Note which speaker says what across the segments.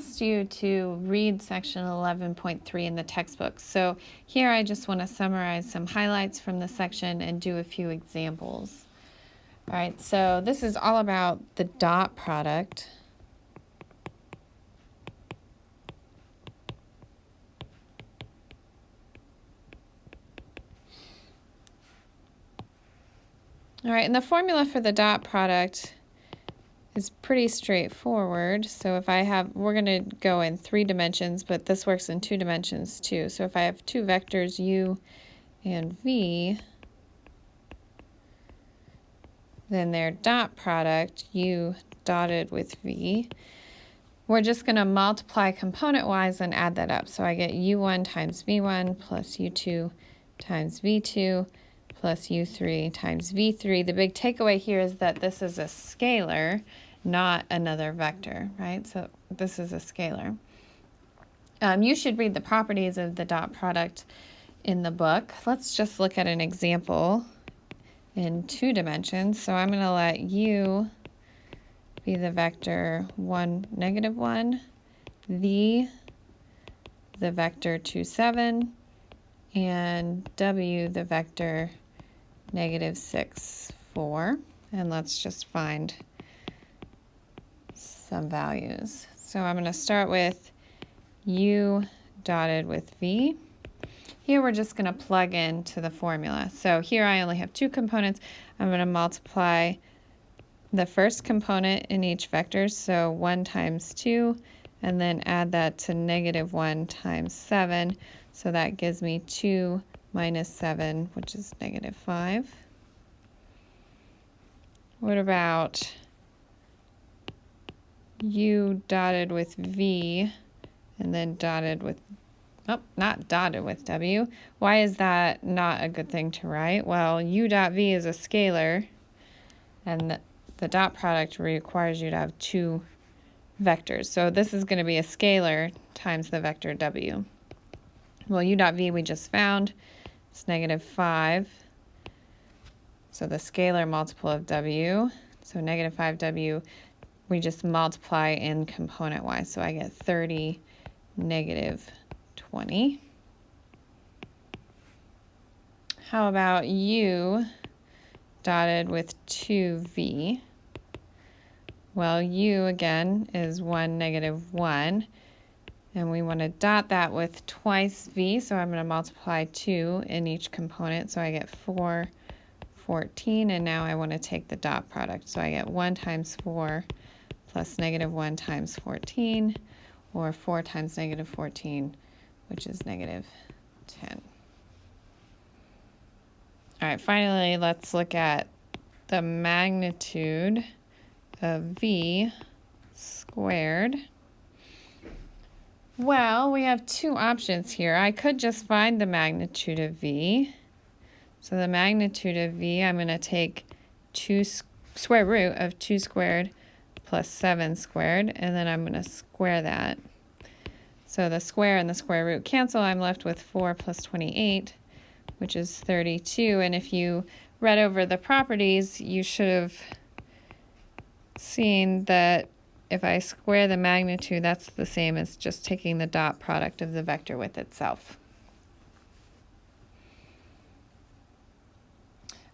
Speaker 1: asked you to read section 11.3 in the textbook. So here I just want to summarize some highlights from the section and do a few examples. All right, so this is all about the dot product. All right, and the formula for the dot product is pretty straightforward. So if I have, we're going to go in 3 dimensions, but this works in 2 dimensions too. So if I have 2 vectors, u and v, then their dot product, u dotted with v, we're just going to multiply component-wise and add that up. So I get u1 times v1 plus u2 times v2 plus u3 times v3. The big takeaway here is that this is a scalar, not another vector, right? So this is a scalar. You should read the properties of the dot product in the book. Let's just look at an example in 2 dimensions. So I'm going to let u be the vector 1, negative 1, v the vector 2, 7, and w the vector negative 6, 4. And let's just find some values. So I'm going to start with u dotted with v. Here we're just going to plug into the formula. So here I only have 2 components. I'm going to multiply the first component in each vector, so 1 times 2, and then add that to negative 1 times 7. So that gives me 2 minus 7, which is negative 5. What about u dotted with v and then dotted with, oh, not dotted with w? Why is that not a good thing to write? Well, u dot v is a scalar, and the dot product requires you to have 2 vectors. So this is going to be a scalar times the vector w. Well, u dot v we just found. It's negative 5. So the scalar multiple of w, so negative 5w, we just multiply in component-wise. So I get 30, negative 20. How about u dotted with 2v? Well, u again is 1, negative 1. And we want to dot that with twice v, so I'm going to multiply 2 in each component. So I get 4, 14, and now I want to take the dot product. So I get 1 times 4 plus negative 1 times 14, or 4 times negative 14, which is negative 10. All right, finally, let's look at the magnitude of v squared. Well, we have 2 options here. I could just find the magnitude of v. So the magnitude of v, I'm going to take square root of 2 squared plus 7 squared, and then I'm going to square that. So the square and the square root cancel. I'm left with 4 plus 28, which is 32. And if you read over the properties, you should have seen that if I square the magnitude, that's the same as just taking the dot product of the vector with itself.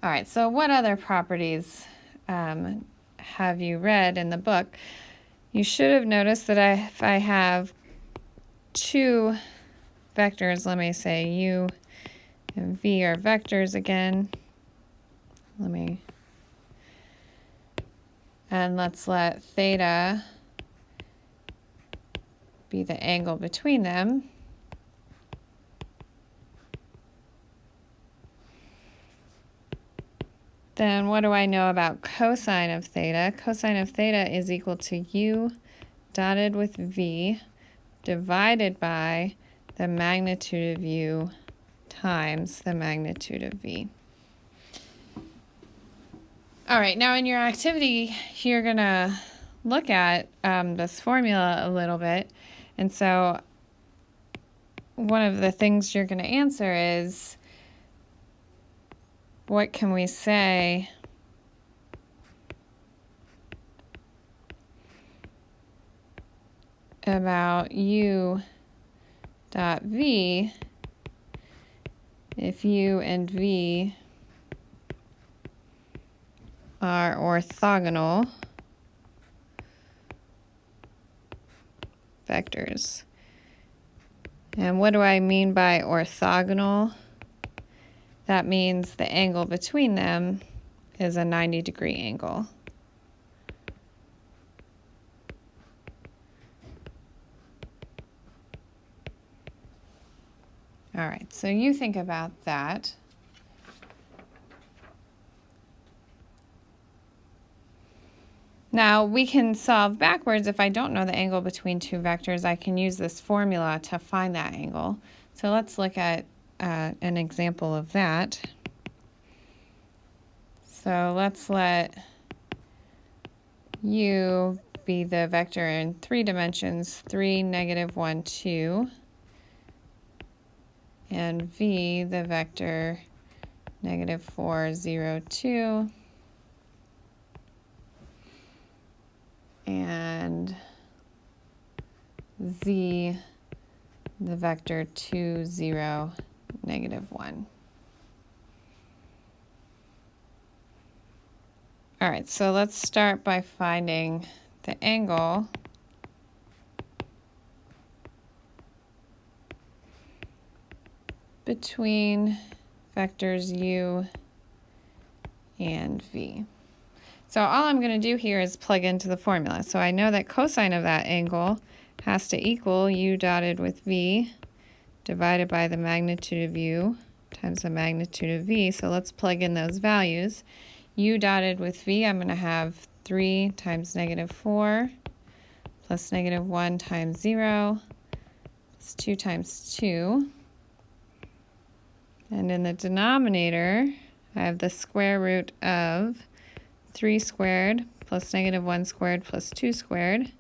Speaker 1: All right, so what other properties have you read in the book? You should have noticed that if I have 2 vectors, let me say u and v are vectors again. And let's let theta be the angle between them. Then what do I know about cosine of theta? Cosine of theta is equal to u dotted with v divided by the magnitude of u times the magnitude of v. All right, now in your activity, you're going to look at this formula a little bit. And so one of the things you're going to answer is, what can we say about u dot v if u and v are orthogonal vectors. And what do I mean by orthogonal? That means the angle between them is a 90-degree angle. All right, so you think about that. Now we can solve backwards. If I don't know the angle between two vectors, I can use this formula to find that angle. So let's look at an example of that. So let's let u be the vector in 3 dimensions, 3, -1, 2, and v the vector -4, 0, 2, and z the vector 2, 0, -1. All right, so let's start by finding the angle between vectors u and v. So all I'm going to do here is plug into the formula. So I know that cosine of that angle has to equal u dotted with v divided by the magnitude of u times the magnitude of v. So let's plug in those values. U dotted with v, I'm going to have 3 times -4 plus -1 times 0 plus 2 times 2. And in the denominator, I have the square root of 3 squared plus -1 squared plus 2 squared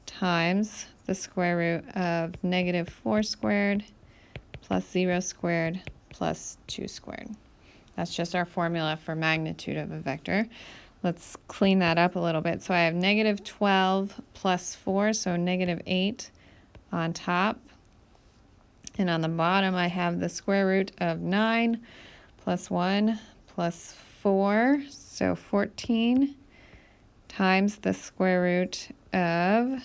Speaker 1: times the square root of -4 squared plus 0 squared plus 2 squared. That's just our formula for magnitude of a vector. Let's clean that up a little bit. So I have -12 plus 4, so -8 on top. And on the bottom, I have the square root of 9 plus 1 plus 4, so 14, times the square root of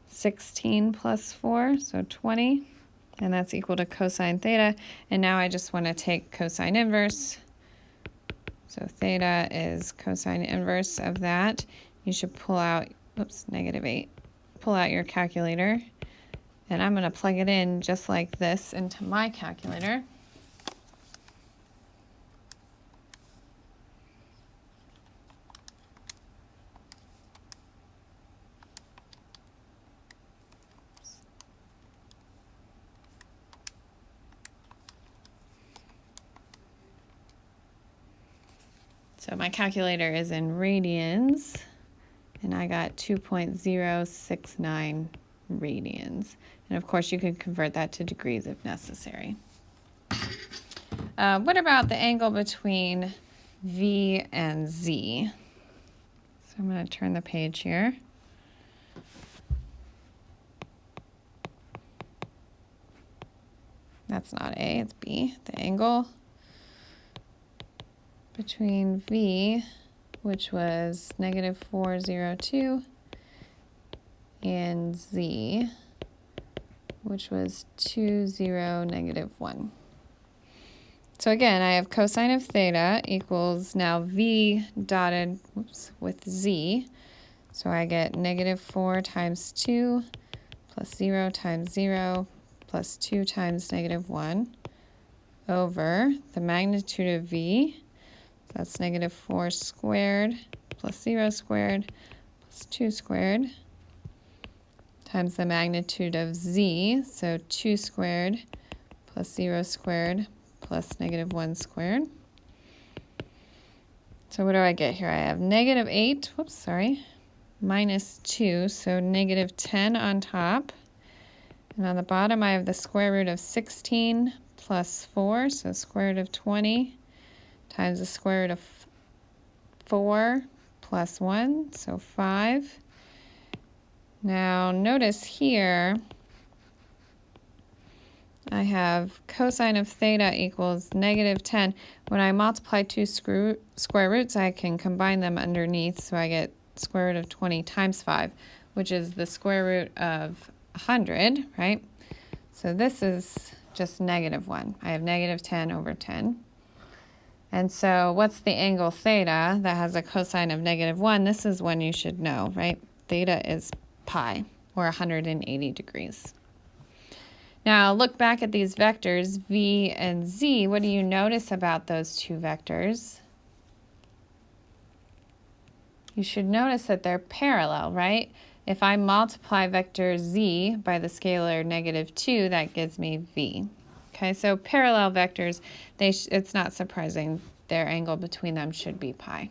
Speaker 1: 16 plus 4, so 20. And that's equal to cosine theta. And now I just want to take cosine inverse. So theta is cosine inverse of that. You should pull out, oops, -8. Pull out your calculator. And I'm going to plug it in just like this into my calculator. So my calculator is in radians, and I got 2.069 radians. And of course, you could convert that to degrees if necessary. What about the angle between V and Z? So I'm going to turn the page here. That's not A, it's B. The angle between V, which was -402, and Z, which was 2, 0, -1. So again, I have cosine of theta equals now V dotted with Z. So I get -4 times 2 plus 0 times 0 plus 2 times -1 over the magnitude of V. That's -4 squared plus 0 squared plus 2 squared times the magnitude of Z. So 2 squared plus 0 squared plus -1 squared. So what do I get here? I have -8, minus 2, so -10 on top. And on the bottom, I have the square root of 16 plus 4, so square root of 20 times the square root of 4 plus 1, so 5. Now notice here, I have cosine of theta equals -10. When I multiply two square roots, I can combine them underneath, so I get square root of 20 times 5, which is the square root of 100, right? So this is just -1. I have -10 over 10. And so what's the angle theta that has a cosine of -1? This is one you should know, right? Theta is pi, or 180 degrees. Now look back at these vectors, v and z. What do you notice about those two vectors? You should notice that they're parallel, right? If I multiply vector z by the scalar -2, that gives me v. Okay, so parallel vectors, it's not surprising their angle between them should be pi.